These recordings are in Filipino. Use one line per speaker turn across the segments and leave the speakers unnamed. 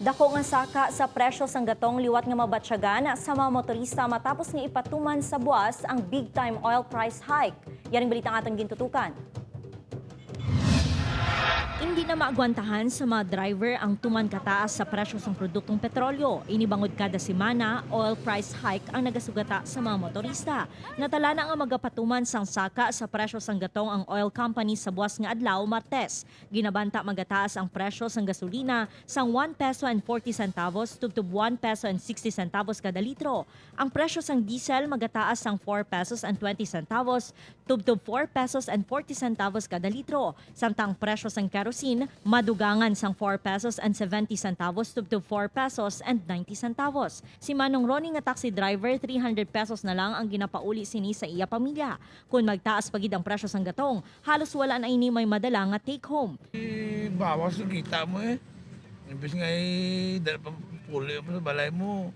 Dako nga saka sa presyo sang gatong liwat nga mabatsyagan sa mga motorista matapos nga ipatuman sa buwas ang big time oil price hike. Yaring balita nga atong gintutukan. Hindi na maagwantahan sa mga driver ang tuman kataas sa presyo ng produktong petrolyo. Inibangod kada semana, oil price hike ang nagasugata sa mga motorista. Natala na nga magapatuman sang saka sa presyo sang gatong ang oil company sa buwas nga adlaw Martes. Ginabanta magataas ang presyo sang gasolina sang 1 peso and 40 centavos tubtob 1 peso and 60 centavos kada litro. Ang presyo sang diesel magataas sang 4 pesos and 20 centavos tubtob 4 pesos and 40 centavos kada litro. Samtang presyo sang kerosene madugangan sang 4 pesos and 70 centavos tubtob 4 pesos and 90 centavos. Si Manong Ronnie nga taxi driver 300 pesos na lang ang ginapauli sini sa iya pamilya. Kung magtaas pagid ang presyo sang gatong, halos wala na ini may madala nga take home.
Bawas yung kita mo eh. Imbes nga dahil pa puli mo sa balay mo.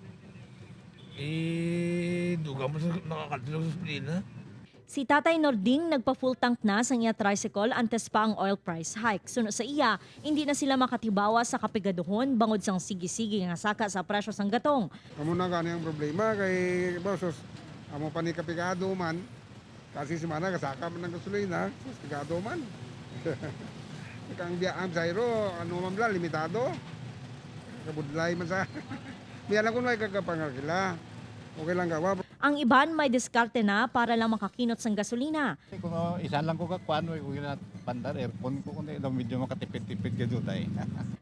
Duga mo sa nakakatilog sa spilina.
Si Tatay Nording nagpa-full tank na sa iya tricycle antes pa ang oil price hike. Suno sa iya, hindi na sila makatibawa sa kapigaduhon bangod sang sige-sige nga saka sa presyo sang gatong.
Kamu na gani ang problema kay bosos. Amo pa ni kapigado man. Kasi si mana kasaka man ng gasolina, kapigado man. Kang biyaan sa iro, ano man bla, limitado. Kabudlay man sa. Biya lang kung may kagapangakila. Okay lang gawa.
Ang iban may diskarte na para lang makakinot sang gasolina.
Kung isa lang ko kakuan, kung na pandar aircon ko, kung medyo makatipid-tipid ka doon tayo.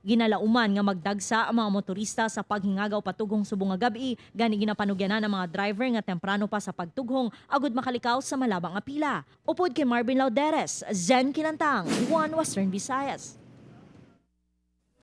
Ginalauman nga magdagsa ang mga motorista sa paghingagaw patugong subong nga gabi, gani ginapanugyanan ng mga driver nga temprano pa sa pagtughong agud makalikaw sa malabang nga pila. Upod kay Marvin Lauderes, Zen Kilantang, One Western Visayas.